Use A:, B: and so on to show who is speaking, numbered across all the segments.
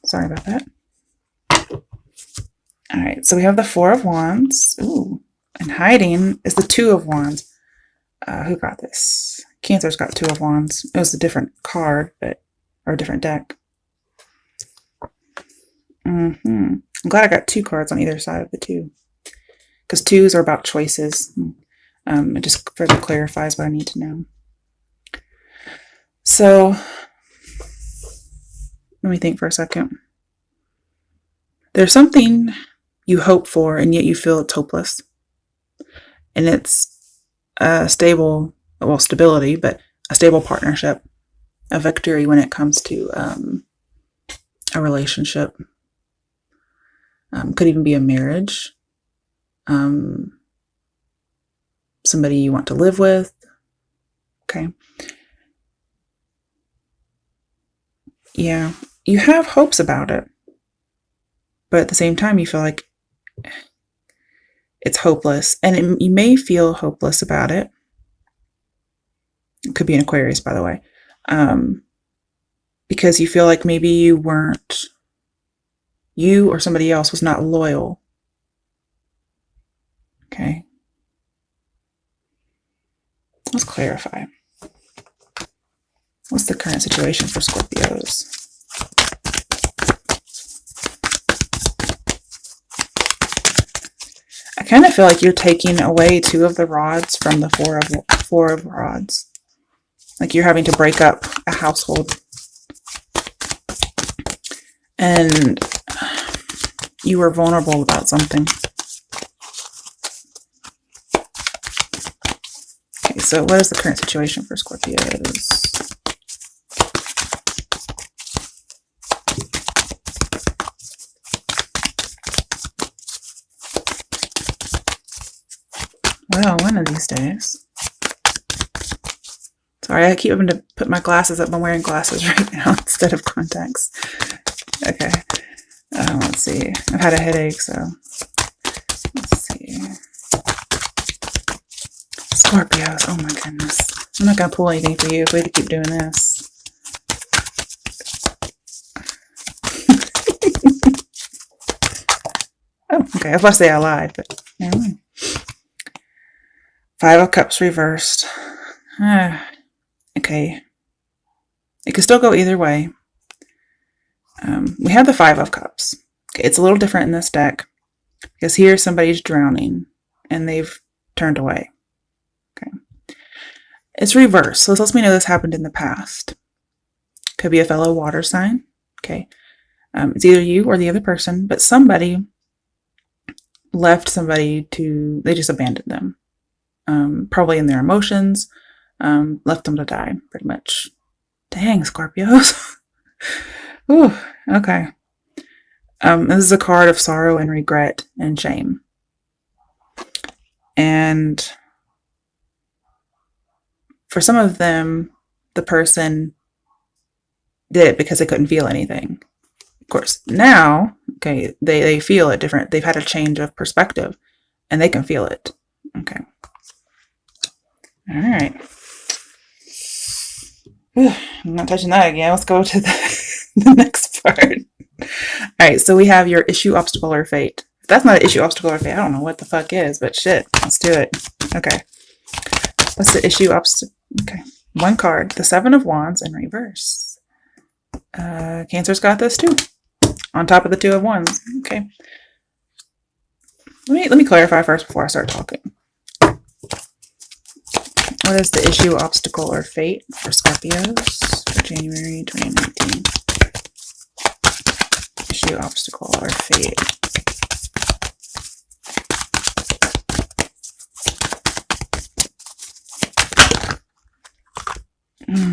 A: Sorry about that. All right, so we have the Four of Wands. Ooh, and hiding is the Two of Wands. Who got this? Cancer's got Two of Wands. It was a different card, or a different deck. I'm glad I got two cards on either side of the two, because twos are about choices. It just further clarifies what I need to know. So let me think for a second. There's something you hope for, and yet you feel it's hopeless. And it's a stable, well, stability, but a stable partnership, a victory when it comes to a relationship. Could even be a marriage. Somebody you want to live with. Okay. Yeah, you have hopes about it, but at the same time, you feel like it's hopeless, and you may feel hopeless about it. It could be an Aquarius, by the way, because you feel like maybe you or somebody else was not loyal. Okay. Let's clarify. What's the current situation for Scorpios? I kind of feel like you're taking away two of the rods from the four of rods. Like you're having to break up a household. And you were vulnerable about something. Okay, so what is the current situation for Scorpios? Well, one of these days. Sorry, I keep having to put my glasses up. I'm wearing glasses right now instead of contacts. Okay. Let's see. I've had a headache, so let's see. Scorpios. Oh my goodness. I'm not going to pull anything for you if we have to keep doing this. Oh, okay. I was about to say I lied, but never mind. Five of Cups reversed. Okay. It could still go either way. We have the Five of Cups. Okay, it's a little different in this deck because here somebody's drowning and they've turned away. Okay. It's reversed, so this lets me know this happened in the past. Could be a fellow water sign. Okay. It's either you or the other person, but somebody left somebody they just abandoned them. Probably in their emotions, left them to die, pretty much. Dang, Scorpios. Ooh, okay. This is a card of sorrow and regret and shame. And for some of them, the person did it because they couldn't feel anything. Of course, now, okay, they feel it different. They've had a change of perspective and they can feel it. Okay. All right. Whew, I'm not touching that again. Let's go to the next part. All right, so we have your issue, obstacle, or fate. If that's not an issue, obstacle, or fate, I don't know what the fuck is, but shit, let's do it. Okay. What's the issue, obstacle? Okay. One card, the Seven of Wands in reverse. Cancer's got this too. On top of the Two of Wands. Okay. Let me clarify first before I start talking. What is the issue, obstacle, or fate for Scorpios for January 2019? Issue, obstacle, or fate.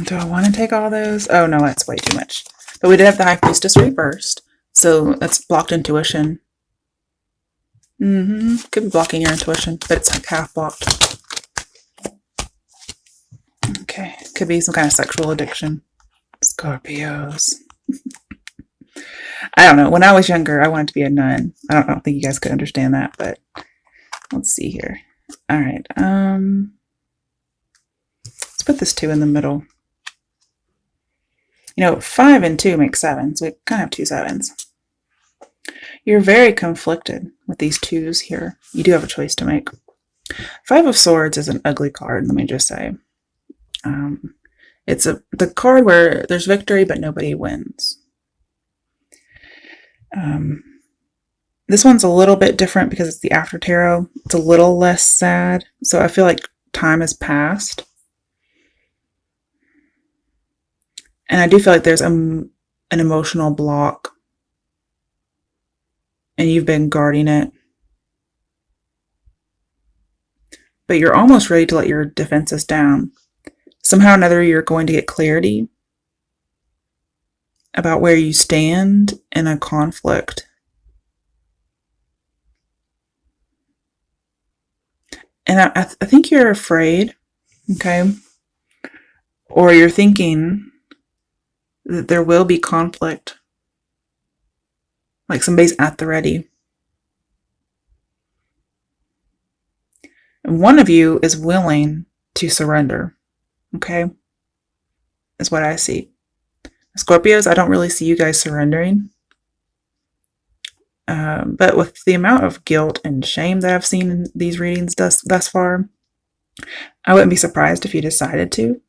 A: Do I want to take all those? Oh no, that's way too much. But we did have the High Priestess reversed, so that's blocked intuition. Could be blocking your intuition, but it's like half blocked. Okay, could be some kind of sexual addiction. Scorpios. I don't know. When I was younger, I wanted to be a nun. I don't think you guys could understand that, but let's see here. All right. Let's put this two in the middle. You know, 5 and 2 make 7, so we kind of have 2 sevens. You're very conflicted with these 2s here. You do have a choice to make. 5 of Swords is an ugly card, let me just say. It's the card where there's victory, but nobody wins. This one's a little bit different because it's the after tarot. It's a little less sad, so I feel like time has passed. And I do feel like there's an emotional block, and you've been guarding it. But you're almost ready to let your defenses down. Somehow or another, you're going to get clarity about where you stand in a conflict. And I think you're afraid, okay? Or you're thinking that there will be conflict. Like somebody's at the ready. And one of you is willing to surrender, okay? Is what I see. Scorpios, I don't really see you guys surrendering. But with the amount of guilt and shame that I've seen in these readings thus far, I wouldn't be surprised if you decided to.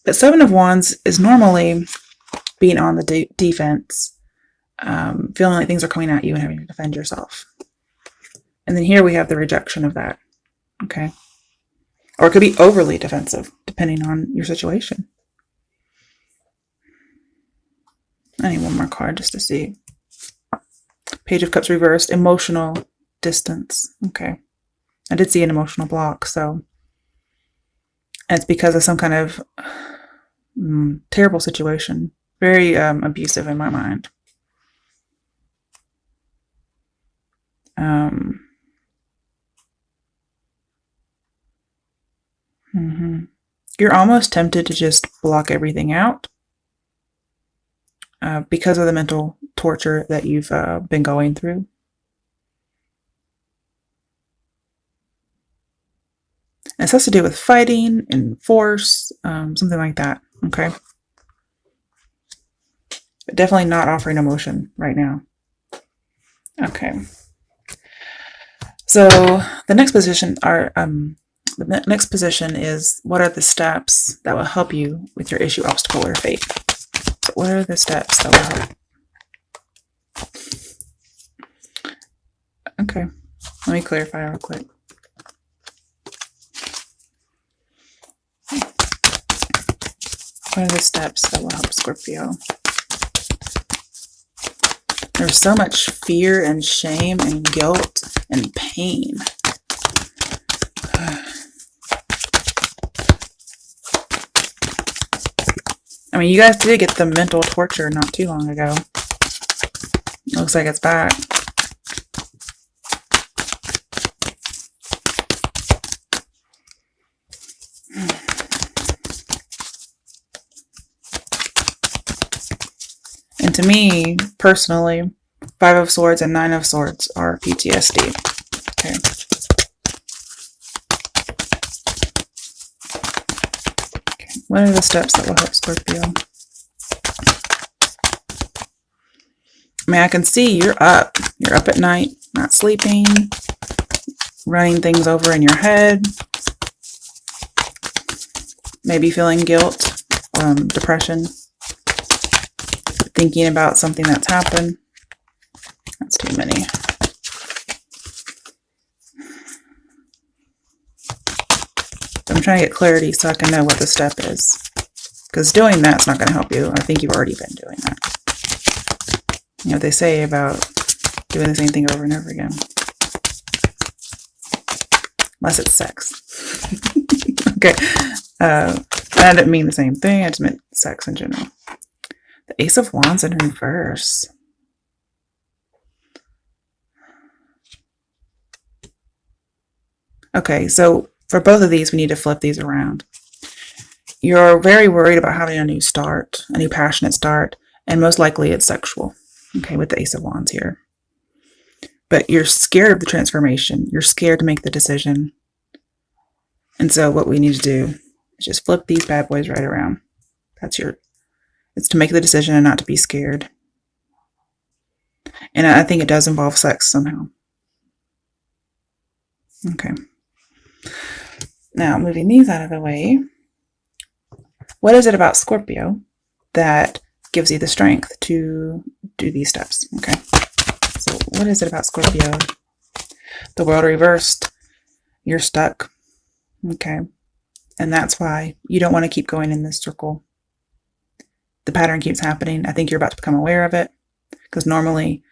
A: But 7 of Wands is normally being on the defense, feeling like things are coming at you and having to defend yourself. And then here we have the rejection of that, okay? Or it could be overly defensive, depending on your situation. I need one more card just to see. Page of Cups reversed, emotional distance. Okay. I did see an emotional block, so. And it's because of some kind of terrible situation. Very abusive in my mind. You're almost tempted to just block everything out. Because of the mental torture that you've been going through. And this has to do with fighting and force, something like that, okay? But definitely not offering emotion right now. Okay. So the next position is, what are the steps that will help you with your issue, obstacle, or fate? What are the steps that will help? Okay, let me clarify real quick. What are the steps that will help Scorpio? There's so much fear and shame and guilt and pain. I mean, you guys did get the mental torture not too long ago. Looks like it's back. And to me, personally, 5 of Swords and 9 of Swords are PTSD. Okay. What are the steps that will help Scorpio? I mean, I can see you're up. You're up at night, not sleeping, running things over in your head, maybe feeling guilt, depression, thinking about something that's happened. That's too many. I'm trying to get clarity so I can know what the step is. Because doing that's not going to help you. I think you've already been doing that. You know what they say about doing the same thing over and over again. Unless it's sex. Okay. I didn't mean the same thing. I just meant sex in general. The Ace of Wands in reverse. Okay, so for both of these, we need to flip these around. You're very worried about having a new start, a new passionate start, and most likely it's sexual, okay, with the Ace of Wands here. But you're scared of the transformation. You're scared to make the decision. And so what we need to do is just flip these bad boys right around. It's to make the decision and not to be scared. And I think it does involve sex somehow. Okay. Now, moving these out of the way, what is it about Scorpio that gives you the strength to do these steps? Okay. So what is it about Scorpio? The world reversed. You're stuck. Okay. And that's why you don't want to keep going in this circle. The pattern keeps happening. I think you're about to become aware of it, because normally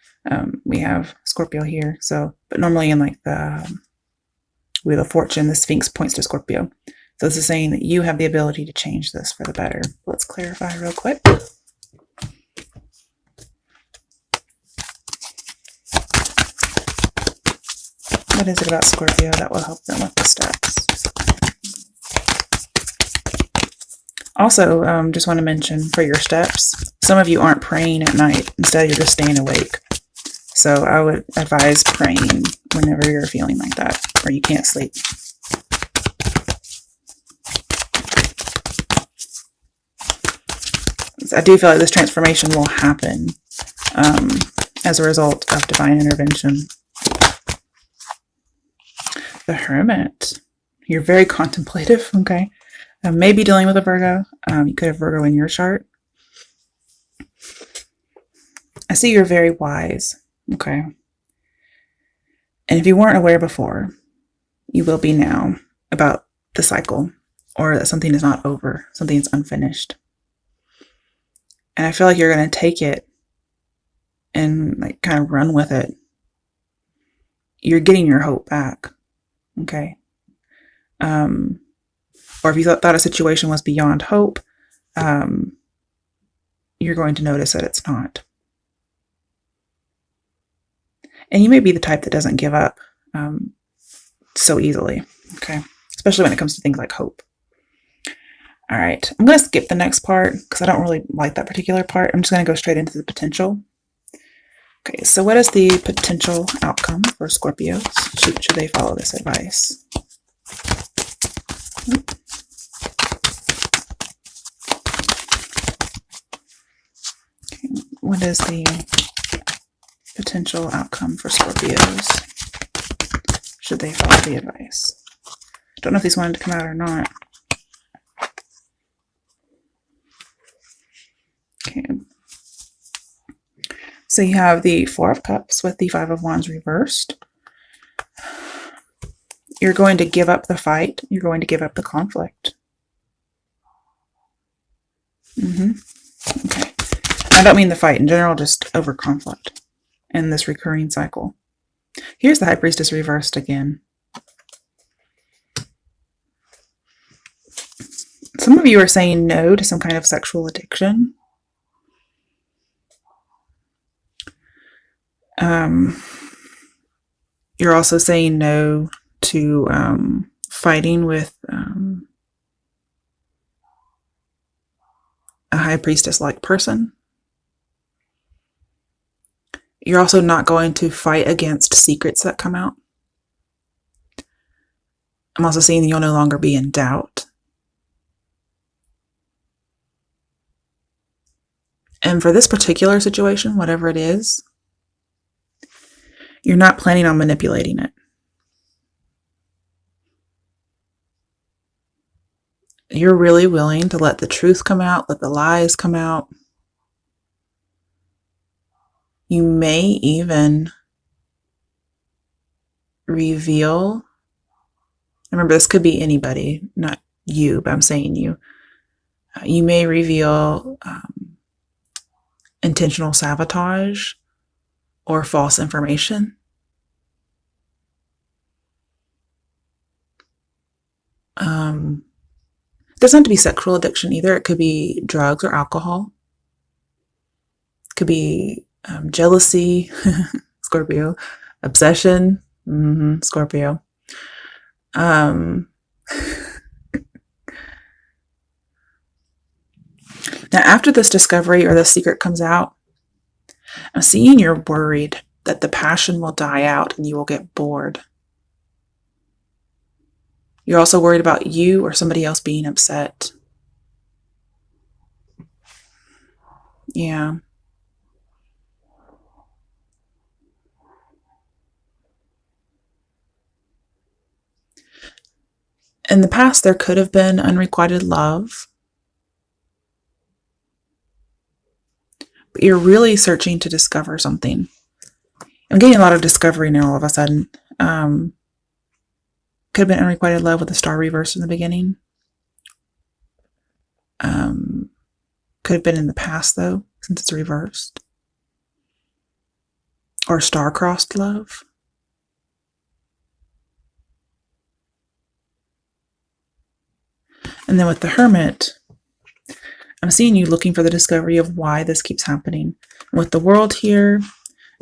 A: we have Scorpio here. But normally in like the Wheel of Fortune, the Sphinx points to Scorpio. So this is saying that you have the ability to change this for the better. Let's clarify real quick. What is it about Scorpio that will help them with the steps? Also, just want to mention for your steps, some of you aren't praying at night. Instead, you're just staying awake. So I would advise praying whenever you're feeling like that, or you can't sleep. I do feel like this transformation will happen as a result of divine intervention. The Hermit. You're very contemplative, okay? Maybe dealing with a Virgo. You could have Virgo in your chart. I see you're very wise, okay? And if you weren't aware before, you will be now about the cycle, or that something is not over, something is unfinished. And I feel like you're going to take it and like kind of run with it. You're getting your hope back, okay? Or if you thought a situation was beyond hope, you're going to notice that it's not. And you may be the type that doesn't give up so easily, okay? Especially when it comes to things like hope. All right, I'm going to skip the next part because I don't really like that particular part. I'm just going to go straight into the potential. Okay, so what is the potential outcome for Scorpios? Should they follow this advice? Okay, what is the potential outcome for Scorpios? Should they follow the advice? Don't know if these wanted to come out or not. Okay. So you have the Four of Cups with the Five of Wands reversed. You're going to give up the fight. You're going to give up the conflict. Okay. I don't mean the fight in general, just over conflict in this recurring cycle. Here's the High Priestess reversed again. Some of you are saying no to some kind of sexual addiction. You're also saying no to fighting with a High Priestess-like person. You're also not going to fight against secrets that come out. I'm also seeing that you'll no longer be in doubt. And for this particular situation, whatever it is, you're not planning on manipulating it. You're really willing to let the truth come out, let the lies come out. You may even reveal, remember this could be anybody, not you, but I'm saying you. You may reveal intentional sabotage or false information. Doesn't have to be sexual addiction either. It could be drugs or alcohol. It could be jealousy, Scorpio. Obsession, Scorpio. Now, after this discovery or the secret comes out, I'm seeing you're worried that the passion will die out and you will get bored. You're also worried about you or somebody else being upset. Yeah. In the past, there could have been unrequited love, but you're really searching to discover something. I'm getting a lot of discovery now all of a sudden. Could have been unrequited love with the star reverse in the beginning. Could have been in the past, though, since it's reversed. Or star-crossed love. And then with the Hermit, I'm seeing you looking for the discovery of why this keeps happening. With the World here,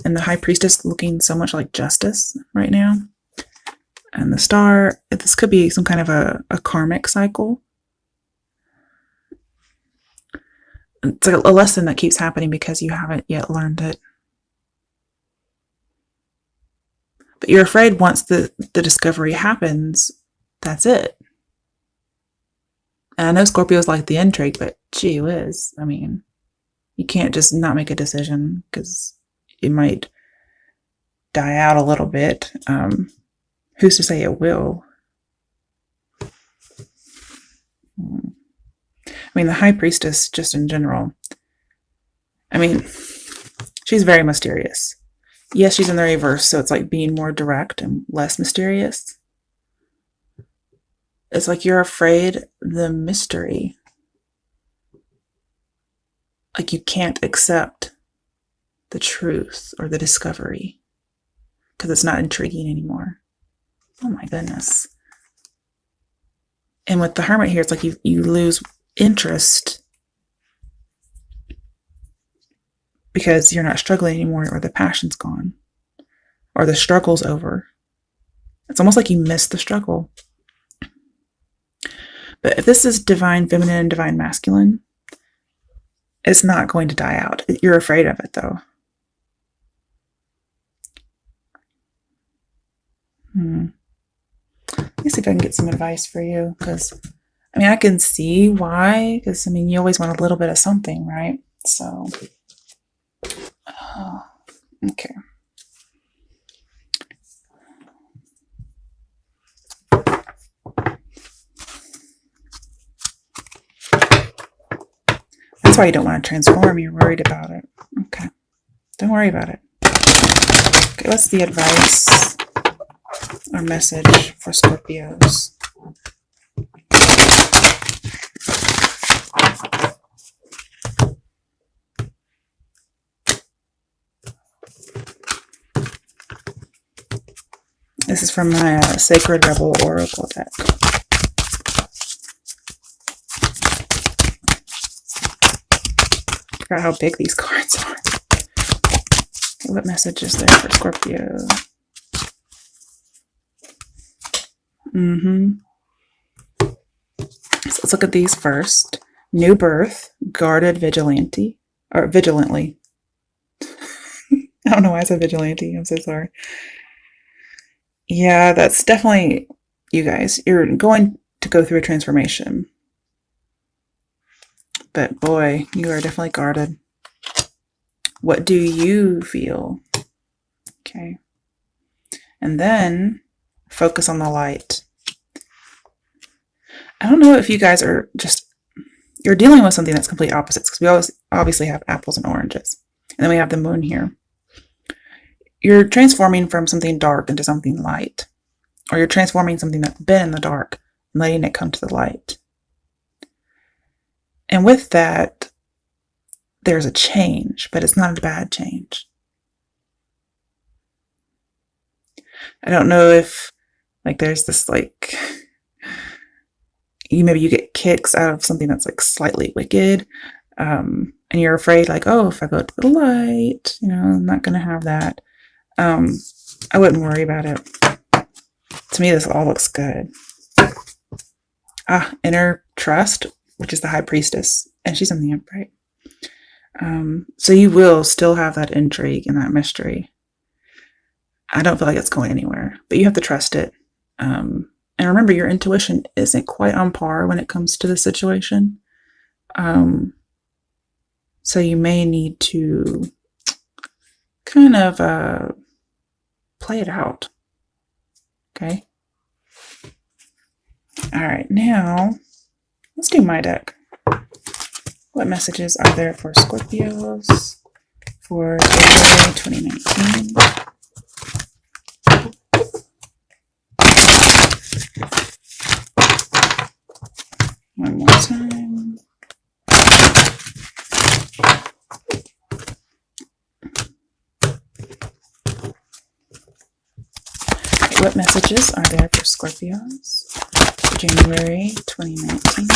A: and the High Priestess looking so much like Justice right now, and the Star, this could be some kind of a karmic cycle. It's like a lesson that keeps happening because you haven't yet learned it. But you're afraid once the discovery happens, that's it. And I know Scorpios like the intrigue, but gee whiz, I mean, you can't just not make a decision because it might die out a little bit. Who's to say it will? I mean, the High Priestess, just in general, I mean, she's very mysterious. Yes, she's in the reverse, so it's like being more direct and less mysterious. It's like you're afraid the mystery. Like you can't accept the truth or the discovery because it's not intriguing anymore. Oh my goodness. And with the Hermit here, it's like you lose interest because you're not struggling anymore, or the passion's gone, or the struggle's over. It's almost like you miss the struggle. But if this is divine feminine and divine masculine, it's not going to die out. You're afraid of it, though. Let me see if I can get some advice for you, because I mean, I can see why, because I mean, you always want a little bit of something, right? So, okay. That's why you don't want to transform. You're worried about it. Okay. Don't worry about it. Okay, what's the advice or message for Scorpios? This is from my Sacred Rebel Oracle deck. I forgot how big these cards are. Okay, what message is there for Scorpio? So let's look at these first. New birth, guarded vigilante, or vigilantly. I don't know why I said vigilante. I'm so sorry. Yeah, that's definitely you guys. You're going to go through a transformation. But boy, you are definitely guarded. What do you feel? Okay. And then focus on the light. I don't know if you guys are just, you're dealing with something that's complete opposites, because we always obviously have apples and oranges. And then we have the moon here. You're transforming from something dark into something light. Or you're transforming something that's been in the dark and letting it come to the light. And with that, there's a change, but it's not a bad change. I don't know if, like, there's this, like, maybe you get kicks out of something that's, like, slightly wicked. And you're afraid, like, oh, if I go to the light, you know, I'm not going to have that. I wouldn't worry about it. To me, this all looks good. Inner trust, which is the High Priestess, and she's in the upright. So you will still have that intrigue and that mystery. I don't feel like it's going anywhere, but you have to trust it. And remember, your intuition isn't quite on par when it comes to the situation. So you may need to kind of play it out. Okay. All right, now let's do my deck. What messages are there for Scorpios for January 2019? One more time. Okay, what messages are there for Scorpios for January 2019?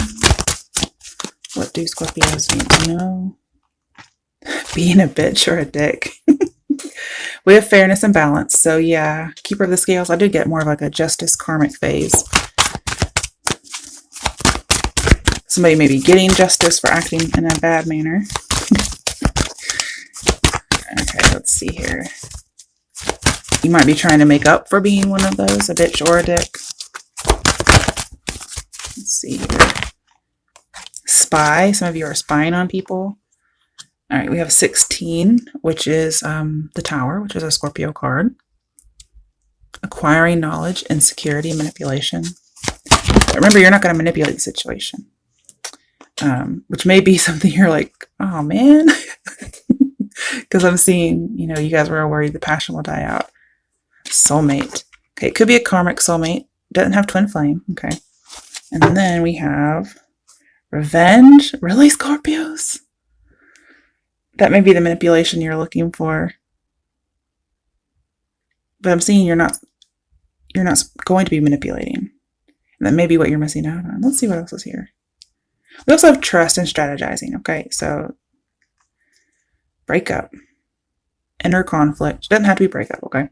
A: What do Scorpios need to know? Being a bitch or a dick. We have fairness and balance. So yeah, Keeper of the Scales. I did get more of like a justice karmic phase. Somebody may be getting justice for acting in a bad manner. Okay, let's see here. You might be trying to make up for being one of those, a bitch or a dick. Let's see here. Spy. Some of you are spying on people. All right, we have 16, which is the Tower, which is a Scorpio card. Acquiring knowledge, insecurity, and manipulation. But remember, you're not going to manipulate the situation. Which may be something you're like, oh man. Because I'm seeing, you guys were worried the passion will die out. Soulmate. Okay, it could be a karmic soulmate. Doesn't have twin flame. Okay. And then we have revenge. Really, Scorpios? That may be the manipulation you're looking for. But I'm seeing you're not going to be manipulating. And that may be what you're missing out on. Let's see what else is here. We also have trust and strategizing. Okay, so breakup. Inner conflict. Doesn't have to be breakup, okay?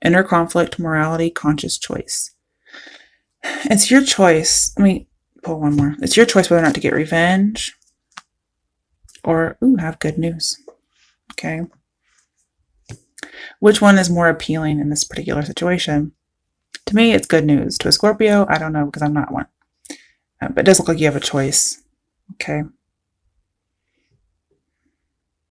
A: Inner conflict, morality, conscious choice. It's your choice. Let me pull one more. It's your choice whether or not to get revenge or have good news. Okay. Which one is more appealing in this particular situation? To me, it's good news. To a Scorpio, I don't know because I'm not one. But it does look like you have a choice. Okay.